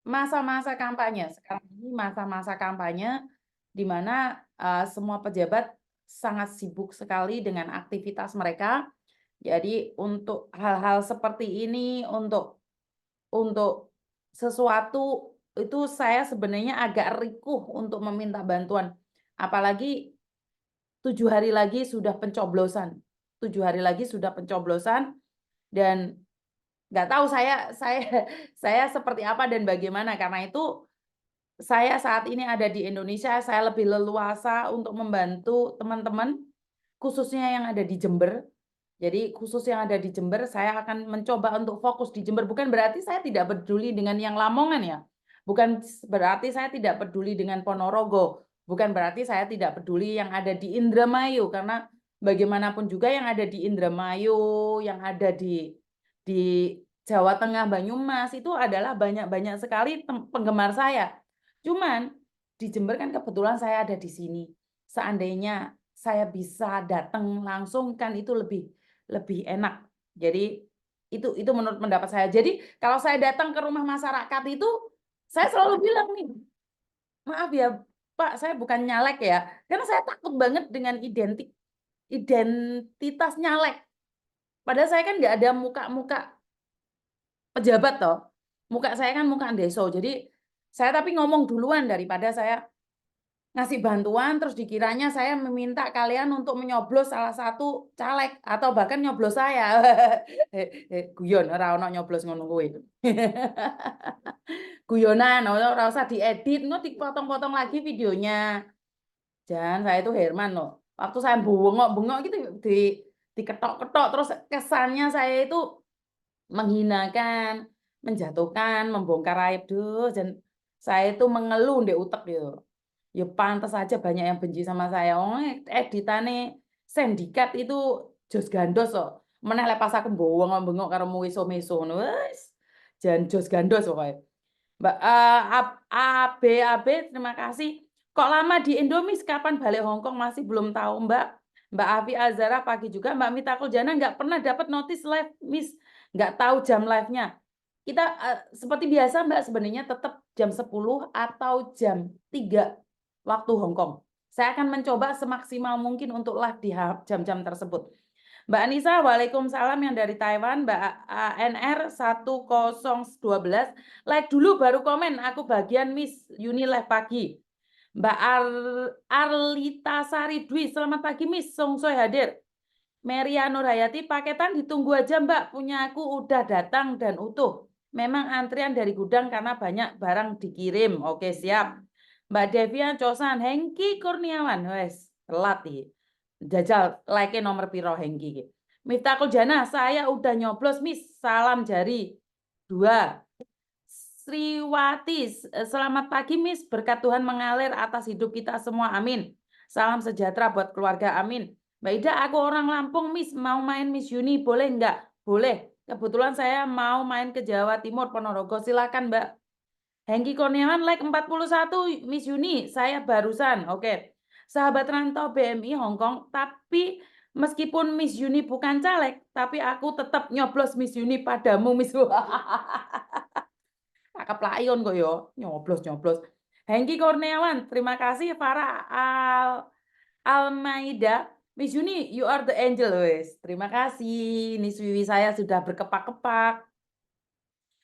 masa-masa kampanye. Sekarang ini masa-masa kampanye di mana semua pejabat sangat sibuk sekali dengan aktivitas mereka. Jadi untuk hal-hal seperti ini, untuk sesuatu itu saya sebenarnya agak rikuh untuk meminta bantuan. Apalagi 7 hari lagi sudah pencoblosan. 7 hari lagi sudah pencoblosan dan nggak tahu saya saya seperti apa dan bagaimana. Karena itu saya saat ini ada di Indonesia, saya lebih leluasa untuk membantu teman-teman, khususnya yang ada di Jember. Jadi khusus yang ada di Jember, saya akan mencoba untuk fokus di Jember. Bukan berarti saya tidak peduli dengan yang Lamongan ya. Bukan berarti saya tidak peduli dengan Ponorogo. Bukan berarti saya tidak peduli yang ada di Indramayu. Karena bagaimanapun juga yang ada di Indramayu, yang ada di Jawa Tengah, Banyumas, itu adalah banyak-banyak sekali penggemar saya. Cuman di Jember kan kebetulan saya ada di sini. Seandainya saya bisa datang langsung kan itu lebih enak. Jadi itu menurut pendapat saya. Jadi kalau saya datang ke rumah masyarakat itu saya selalu bilang nih, maaf ya Pak, saya bukan nyalek ya, karena saya takut banget dengan identitas nyalek. Padahal saya kan nggak ada muka-muka pejabat toh. Muka saya kan muka deso. Jadi saya tapi ngomong duluan daripada saya ngasih bantuan terus dikiranya saya meminta kalian untuk menyoblos salah satu caleg atau bahkan nyoblos saya. Guyon ora ono nyoblos ngono kuwi. Guyonan, ora usah diedit, no dipotong-potong lagi videonya. Jangan, saya itu Herman loh. Waktu saya bengok-bengok gitu diketok-ketok terus kesannya saya itu menghinakan, menjatuhkan, membongkar aib dus dan saya itu mengeluh ndek utek gitu. Ya pantas aja banyak yang benci sama saya. Oh, editane Sendikat itu jos gandos kok. Meneh lek pas aku bengok karo meso-meso ngono wis. Jan jos gandos pokoknya. Mbak AB terima kasih. Kok lama di Indomis? Kapan balik Hongkong? Masih belum tahu, Mbak. Mbak Afi Azara pagi juga. Mbak Mita Kuljana nggak pernah dapat notis live, Miss. Nggak tahu jam live-nya. Kita seperti biasa, Mbak, sebenarnya tetap jam 10 atau jam 3 waktu Hongkong. Saya akan mencoba semaksimal mungkin untuk live di jam-jam tersebut. Mbak Anissa, waalaikumsalam yang dari Taiwan. Mbak ANR 1012, like dulu baru komen. Aku bagian Miss Yuni live pagi. Mbak Arlita Sari Dwi, selamat pagi Miss. Songsoy hadir. Meria Nurhayati, paketan ditunggu aja Mbak. Punya aku udah datang dan utuh. Memang antrian dari gudang karena banyak barang dikirim. Oke, siap. Mbak Devian Cosan, Hengki Kurniawan. Wes, telat nih. Jajal, like nomor piro Hengki. Miftahul Jana, saya udah nyoblos Miss. Salam jari. 2. Sriwati, selamat pagi Miss. Berkat Tuhan mengalir atas hidup kita semua. Amin. Salam sejahtera buat keluarga. Amin. Mbak Ida, aku orang Lampung Miss. Mau main Miss Yuni, boleh nggak? Boleh. Kebetulan saya mau main ke Jawa Timur, Ponorogo. Silakan Mbak. Hengki Kurniawan like 41 Miss Yuni, saya barusan. Oke. Sahabat rantau BMI Hongkong, tapi meskipun Miss Yuni bukan caleg, tapi aku tetap nyoblos Miss Yuni padamu Miss. Kakak layon kok yo, nyoblos-nyoblos. Hengki Kurniawan, terima kasih Farah Almaida. Miss Yuni, you are the angel, wes. Terima kasih. Ini Wiwi saya sudah berkepak-kepak.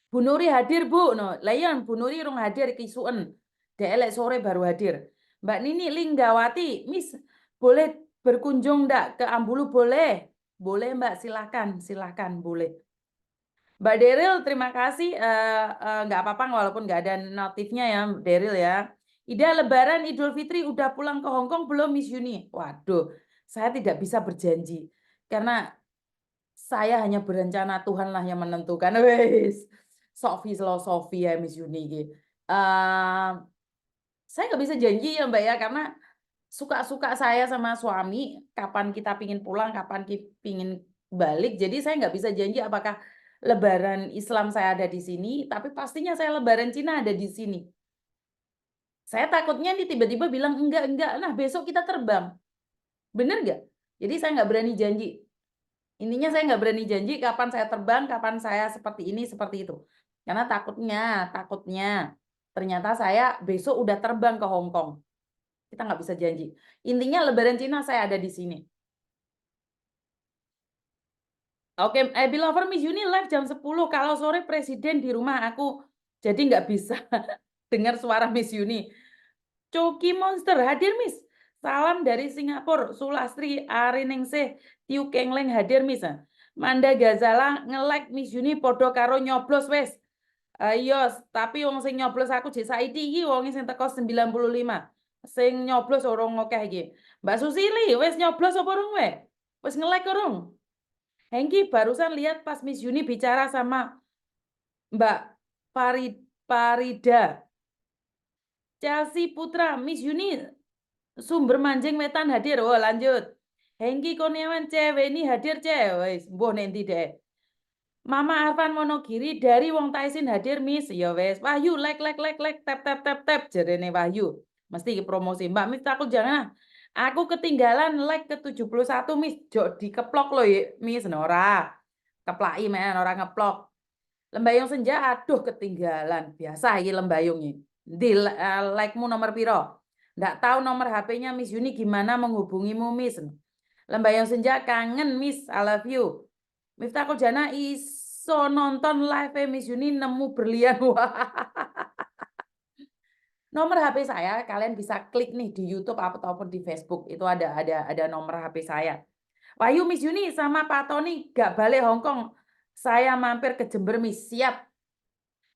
Bu Nuri hadir, Bu. No, layan Bu Nuri rung hadir kisuen. Delek sore baru hadir. Mbak Nini Linggawati, Miss, boleh berkunjung ndak ke Ambulu? Boleh. Boleh, Mbak, silahkan, silahkan, boleh. Mbak Deril, terima kasih. Nggak apa-apa walaupun nggak ada notifnya ya, Deril ya. Ida Lebaran Idul Fitri udah pulang ke Hongkong belum, Miss Yuni? Waduh, saya tidak bisa berjanji karena saya hanya berencana, Tuhan lah yang menentukan. Wes, Sofi filosofi ya Miss Yuni. Saya nggak bisa janji ya Mbak ya karena suka-suka saya sama suami kapan kita pingin pulang, kapan kita pingin balik. Jadi saya nggak bisa janji apakah Lebaran Islam saya ada di sini, tapi pastinya saya Lebaran Cina ada di sini. Saya takutnya nih tiba-tiba bilang enggak, nah besok kita terbang. Bener nggak? Jadi saya nggak berani janji. Intinya saya nggak berani janji kapan saya terbang, kapan saya seperti ini, seperti itu. Karena takutnya ternyata saya besok udah terbang ke Hong Kong. Kita nggak bisa janji. Intinya Lebaran Cina saya ada di sini. Oke, Belover Miss Uni live jam 10. Kalau sore presiden di rumah aku, jadi nggak bisa dengar suara Miss Uni. Coki Monster hadir Miss. Salam dari Singapura. Sulastri Ariningsih Tiu Kengleng hadir Miss. Manda Gazala nge-like Miss Uni podo karo nyoblos wes. Iya, tapi wong sing nyoblos aku jek saiki iki wong sing teko 95. Sing nyoblos orang akeh iki. Mbak Susili wes nyoblos apa urung we? Wes nge-like urung? Hengki barusan lihat pas Miss Uni bicara sama Mbak Parida. Chelsea Putra, Miss Uni sumber mancing wetan hadir. Oh, lanjut. Hengki Kurniawan cewek ini hadir cewek. Mbuh nanti deh. Mama Arfan Monogiri dari Wong Taisin hadir Miss. Ya wes. Wahyu like tap jarene Wahyu. Mesti promosi. Mbak Miss aku jangan. Aku ketinggalan like ke 71 Miss. Jok dikeplok loh ya Miss Nora. Keplaki men orang ngeplok. Lembayung senja aduh ketinggalan. Biasa iki lembayungnya. Di like-mu nomor piro? Nggak tahu nomor HP-nya Miss Yuni gimana menghubungimu Miss. Lembayung senja kangen Miss, I love you. Miftahul Jana iso nonton live Miss Yuni nemu berlian. Nomor HP saya kalian bisa klik nih di YouTube ataupun di Facebook. Itu ada nomor HP saya. Wahyu Miss Yuni sama Pak Tony gak balik Hong Kong. Saya mampir ke Jember Miss. Siap.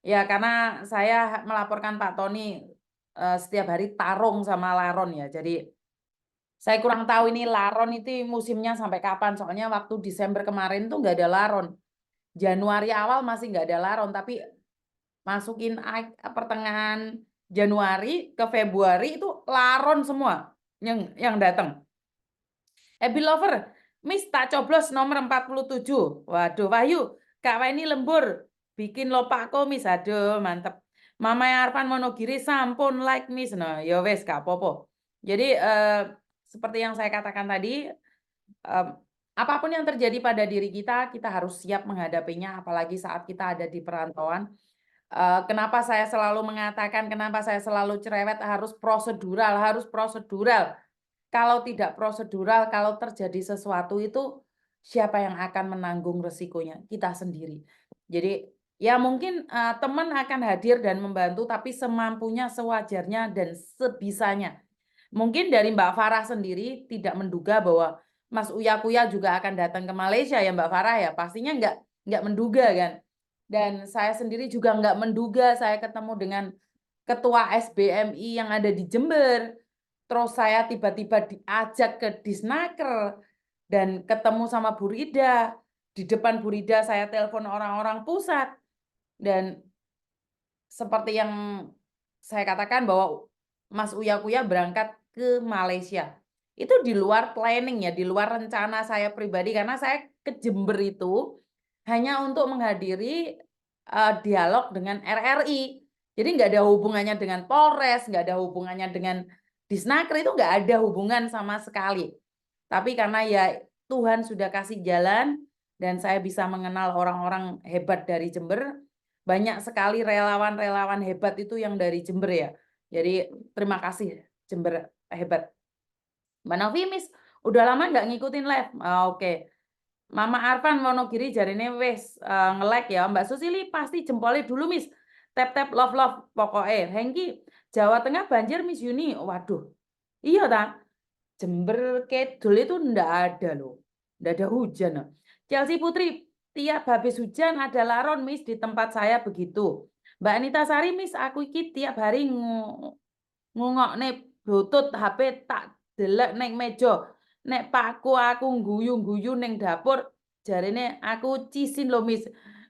Ya karena saya melaporkan Pak Tony setiap hari tarung sama laron ya. Jadi saya kurang tahu ini laron itu musimnya sampai kapan. Soalnya waktu Desember kemarin tuh nggak ada laron. Januari awal masih nggak ada laron, tapi masukin pertengahan Januari ke Februari itu laron semua yang datang. Happy Lover, Miss tak coblos nomor 47. Waduh, Wahyu, Kak Weni lembur. Bikin lopakku, Miss. Aduh, mantep. Mama Arfan Monogiri sampun like, Miss. Nah, ya wes, Kak Popo. Jadi, seperti yang saya katakan tadi, apapun yang terjadi pada diri kita harus siap menghadapinya, apalagi saat kita ada di perantauan. Kenapa saya selalu mengatakan, kenapa saya selalu cerewet, harus prosedural. Kalau tidak prosedural, kalau terjadi sesuatu itu siapa yang akan menanggung resikonya? Kita sendiri. Jadi ya mungkin teman akan hadir dan membantu, tapi semampunya, sewajarnya, dan sebisanya. Mungkin dari Mbak Farah sendiri tidak menduga bahwa Mas Uya Kuya juga akan datang ke Malaysia ya Mbak Farah ya. Pastinya nggak menduga kan. Dan saya sendiri juga nggak menduga saya ketemu dengan Ketua SBMI yang ada di Jember. Terus saya tiba-tiba diajak ke Disnaker dan ketemu sama Bu Rida. Di depan Bu Rida saya telepon orang-orang pusat. Dan seperti yang saya katakan bahwa Mas Uya Kuya berangkat ke Malaysia. Itu di luar planning ya, di luar rencana saya pribadi karena saya ke Jember itu hanya untuk menghadiri dialog dengan RRI. Jadi nggak ada hubungannya dengan Polres, nggak ada hubungannya dengan Disnaker, itu nggak ada hubungan sama sekali. Tapi karena ya Tuhan sudah kasih jalan dan saya bisa mengenal orang-orang hebat dari Jember, banyak sekali relawan-relawan hebat itu yang dari Jember ya. Jadi terima kasih Jember hebat. Mbak Novi Miss, udah lama nggak ngikutin live? Oke. Mama Arfan Monogiri jarine wes nge-like ya. Mbak Susili pasti jempolnya dulu Miss. Tap love pokoknya. Hengki, Jawa Tengah banjir Miss Yuni. Waduh. Iya tak? Jember Kedul itu ndak ada loh. Ndak ada hujan. Chelsea Putri, tiap habis hujan ada laron Miss di tempat saya begitu. Mbak Anita Sari Miss, aku iki tiap hari ngungokne Bluetooth HP tak delek neng meja. Nek pakku aku guyu-guyu neng dapur, jarine aku cisin loh Miss.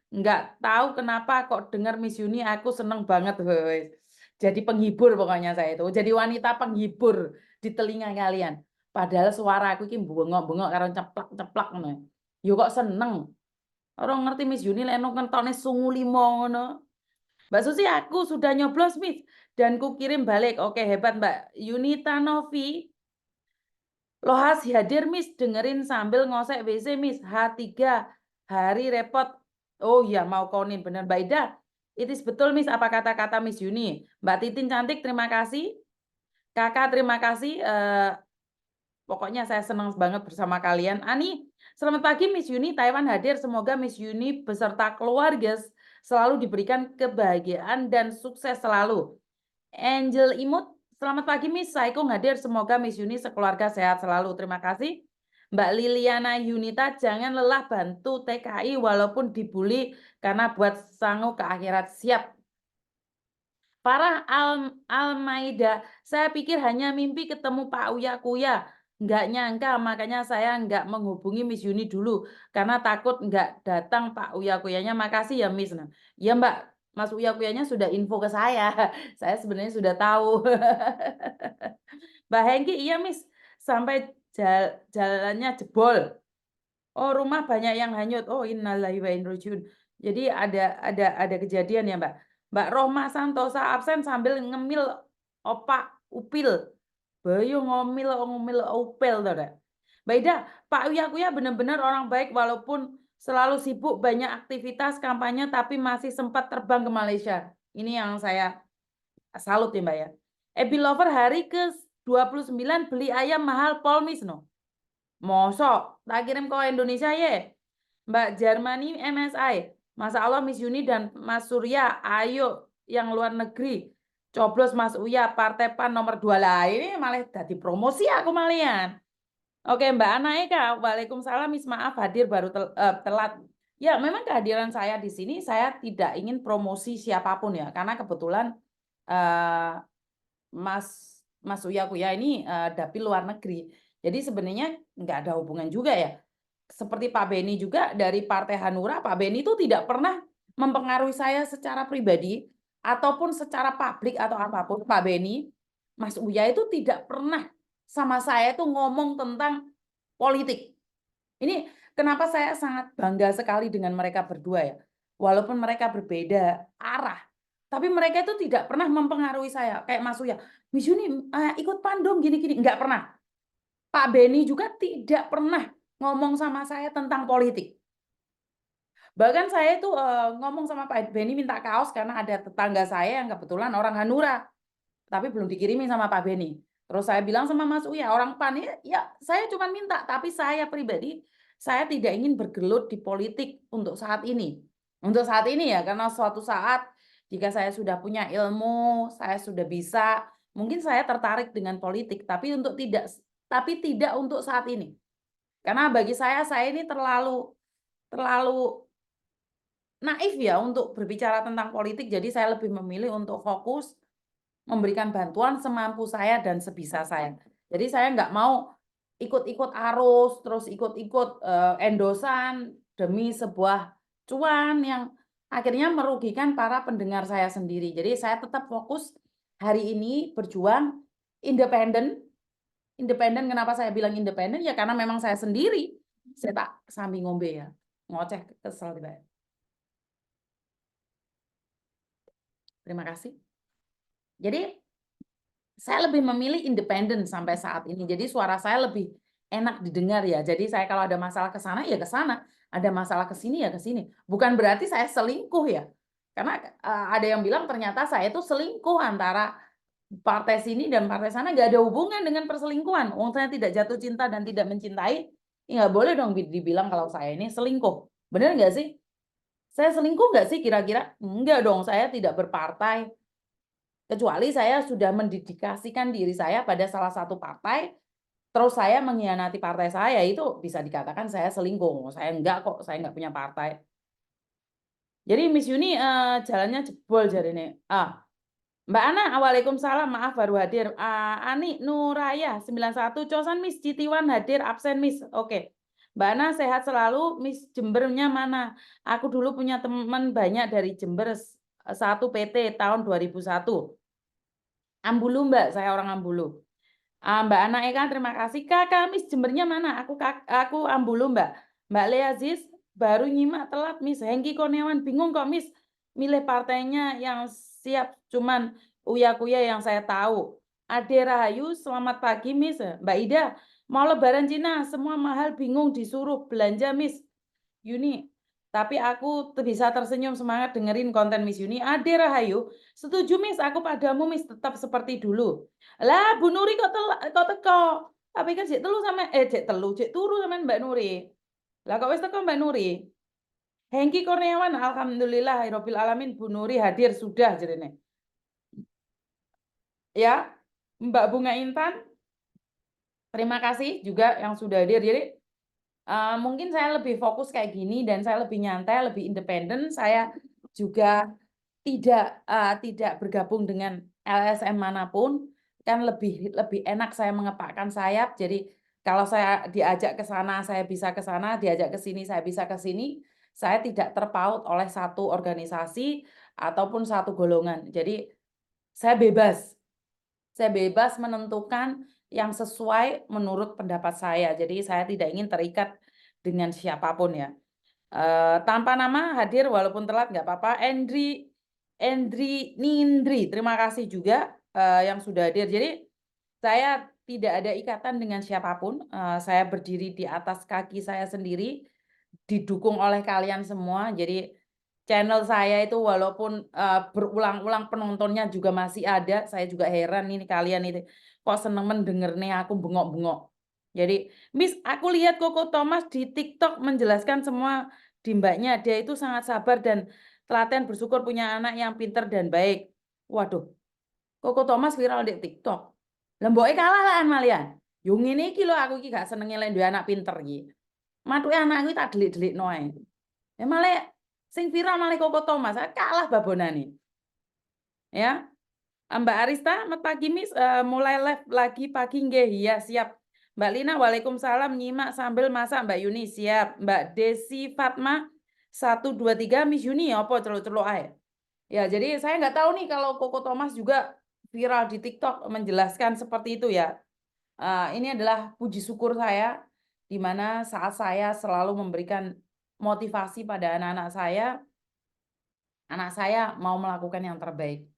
Nggak tahu kenapa kok dengar Miss Yuni aku seneng banget. Jadi penghibur pokoknya saya itu. Jadi wanita penghibur di telinga kalian. Padahal suara aku ini bengok-bengok karo ceplak-ceplak ngono. Yo kok seneng. Orang ngerti Miss Yuni lek ngentone sungu limo ngono. Mbak Susi, aku sudah nyoblos Miss dan ku kirim balik. Oke, hebat Mbak Yunita Novi. Lohas hadir Miss, dengerin sambil ngosek WC Miss. H3 hari repot. Oh iya mau konin bener Mbak Ida. Itis betul Miss apa kata-kata Miss Yuni. Mbak Titin cantik, terima kasih. Kakak terima kasih. Pokoknya saya senang banget bersama kalian. Ani, selamat pagi Miss Yuni. Taiwan hadir. Semoga Miss Yuni beserta keluarga selalu diberikan kebahagiaan dan sukses selalu. Angel Imut, selamat pagi Miss. Saikung hadir. Semoga Miss Yuni sekeluarga sehat selalu. Terima kasih. Mbak Liliana Yunita, jangan lelah bantu TKI walaupun dibully karena buat sangu ke akhirat. Siap. Farah Almaida, saya pikir hanya mimpi ketemu Pak Uya Kuya. Nggak nyangka, makanya saya nggak menghubungi Miss Yuni dulu. Karena takut nggak datang Pak Uya Kuyanya. Makasih ya Miss. Nah, ya Mbak, Mas Uya Kuyanya sudah info ke saya. Saya sebenarnya sudah tahu. Mbak Hengki, iya Miss. Sampai jalannya jebol. Oh, rumah banyak yang hanyut. Oh, innalillahi wa inna ilaihi raji'un. Jadi ada kejadian ya, Mbak. Mbak Rohma Santosa absen sambil ngemil opak upil. Bayu ngomil upil tuh, Mbak. Mbak Ida, Pak Uya Kuya benar-benar orang baik walaupun selalu sibuk banyak aktivitas kampanye tapi masih sempat terbang ke Malaysia. Ini yang saya salut ya, Mbak ya. Ebi Lover hari ke-29 beli ayam mahal polmis no. Mosok, tak kirim ke Indonesia ye. Mbak Jermani MSI. Masa Allah Miss Yuni dan Mas Surya, ayo yang luar negeri. Coblos Mas Uya, Partai PAN nomor 2 lah. Ini malah jadi promosi aku malian. Oke Mbak Ana Eka, Waalaikumsalam Miss maaf hadir baru telat. Ya memang kehadiran saya di sini saya tidak ingin promosi siapapun ya. Karena kebetulan Mas Uya Kuya ini dapil luar negeri. Jadi sebenarnya nggak ada hubungan juga ya. Seperti Pak Beni juga dari Partai Hanura, Pak Beni itu tidak pernah mempengaruhi saya secara pribadi ataupun secara publik atau apapun. Pak Beni, Mas Uya itu tidak pernah sama saya itu ngomong tentang politik. Ini kenapa saya sangat bangga sekali dengan mereka berdua ya. Walaupun mereka berbeda arah, tapi mereka itu tidak pernah mempengaruhi saya. Kayak Mas Uya, Miss Yuni ikut PAN dong gini-gini. Nggak pernah. Pak Beni juga tidak pernah ngomong sama saya tentang politik. Bahkan saya itu ngomong sama Pak Beni minta kaos karena ada tetangga saya yang kebetulan orang Hanura. Tapi belum dikirimi sama Pak Beni. Terus saya bilang sama Mas Uya, orang PAN ya saya cuma minta. Tapi saya pribadi, saya tidak ingin bergelut di politik untuk saat ini. Untuk saat ini ya, karena suatu saat jika saya sudah punya ilmu, saya sudah bisa, mungkin saya tertarik dengan politik. Tapi tidak untuk saat ini. Karena bagi saya ini terlalu naif ya untuk berbicara tentang politik. Jadi saya lebih memilih untuk fokus memberikan bantuan semampu saya dan sebisa saya. Jadi saya nggak mau ikut-ikut arus, terus ikut-ikut endosan demi sebuah cuan yang akhirnya merugikan para pendengar saya sendiri. Jadi saya tetap fokus hari ini berjuang independen. Independen, kenapa saya bilang independen? Ya karena memang saya sendiri. Saya tak sambil ngombe ya. Ngoceh, kesel tiba. Terima kasih. Jadi saya lebih memilih independen sampai saat ini. Jadi suara saya lebih enak didengar ya. Jadi saya kalau ada masalah ke sana ya ke sana, ada masalah ke sini ya ke sini. Bukan berarti saya selingkuh ya. Karena ada yang bilang ternyata saya itu selingkuh antara partai sini dan partai sana, nggak ada hubungan dengan perselingkuhan. Saya tidak jatuh cinta dan tidak mencintai, ya nggak boleh dong dibilang kalau saya ini selingkuh. Benar nggak sih? Saya selingkuh nggak sih kira-kira? Enggak dong, saya tidak berpartai. Kecuali saya sudah mendedikasikan diri saya pada salah satu partai, terus saya mengkhianati partai saya, itu bisa dikatakan saya selingkuh. Saya enggak kok, saya enggak punya partai. Jadi Miss Yuni jalannya jebol jadi ini. Mbak Ana, Waalaikumsalam, maaf baru hadir. Ani Nuraya 91, Cosan Miss Citiwan hadir, absen Miss. Oke. Mbak Ana sehat selalu, Miss Jembernya mana? Aku dulu punya teman banyak dari Jember, satu PT tahun 2001. Ambulu Mbak, saya orang Ambulu. Mbak Ana Eka, terima kasih. Kakak Miss Jembernya mana? Aku Ambulu Mbak. Mbak Lea Ziz baru nyimak telat Miss. Hengki Kurniawan bingung kok Miss milih partainya yang siap cuman uya-kuya yang saya tahu. Ade Rahayu, selamat pagi Miss. Mbak Ida, mau lebaran Cina semua mahal bingung disuruh belanja Miss. Yuni, Tapi aku bisa tersenyum semangat dengerin konten Miss Yuni. Ade Rahayu, setuju Miss, aku padamu Miss tetap seperti dulu. Lah Bu Nuri kok teko. Tapi kan cek telu sama cek turu sama Mbak Nuri. Lah kok wis teko Mbak Nuri? Hengki Kurniawan, alhamdulillah Robbil alamin Bu Nuri hadir sudah jerene. Ya, Mbak Bunga Intan, terima kasih juga yang sudah hadir. Jadi mungkin saya lebih fokus kayak gini dan saya lebih nyantai, lebih independen. Saya juga tidak bergabung dengan LSM manapun, kan lebih enak saya mengepakkan sayap. Jadi kalau saya diajak ke sana, saya bisa ke sana, diajak ke sini, saya bisa ke sini. Saya tidak terpaut oleh satu organisasi ataupun satu golongan. Jadi saya bebas. Saya bebas menentukan yang sesuai menurut pendapat saya. Jadi saya tidak ingin terikat dengan siapapun ya. Tanpa nama hadir walaupun telat nggak apa-apa. Endri Nindri, terima kasih juga yang sudah hadir. Jadi saya tidak ada ikatan dengan siapapun. Saya berdiri di atas kaki saya sendiri, didukung oleh kalian semua. Jadi channel saya itu walaupun berulang-ulang penontonnya juga masih ada. Saya juga heran ini kalian itu kok seneng mendenger nih aku bengok-bengok. Jadi, Miss, aku lihat Koko Thomas di TikTok menjelaskan semua di mbaknya. Dia itu sangat sabar dan telaten bersyukur punya anak yang pinter dan baik. Waduh, Koko Thomas viral di TikTok. Lemboke kalah lah malian. Yo ngene iki lho aku iki gak seneng lek duwe anak pinter iki. Matuke anakku tak delik-delikno ae. Ya malah sing viral malah Koko Thomas, kalah babonane. Ya. Mbak Arista, selamat pagi Miss. Mulai live lagi pagi nggih. Iya, siap. Mbak Lina, Waalaikumsalam. Nyimak sambil masak Mbak Yuni, siap. Mbak Desi Fatma, 1, 2, 3 Miss Yuni, apa celuk-celuk ae. Ya, jadi saya nggak tahu nih kalau Koko Thomas juga viral di TikTok menjelaskan seperti itu ya. Ini adalah puji syukur saya, di mana saat saya selalu memberikan motivasi pada anak-anak saya mau melakukan yang terbaik.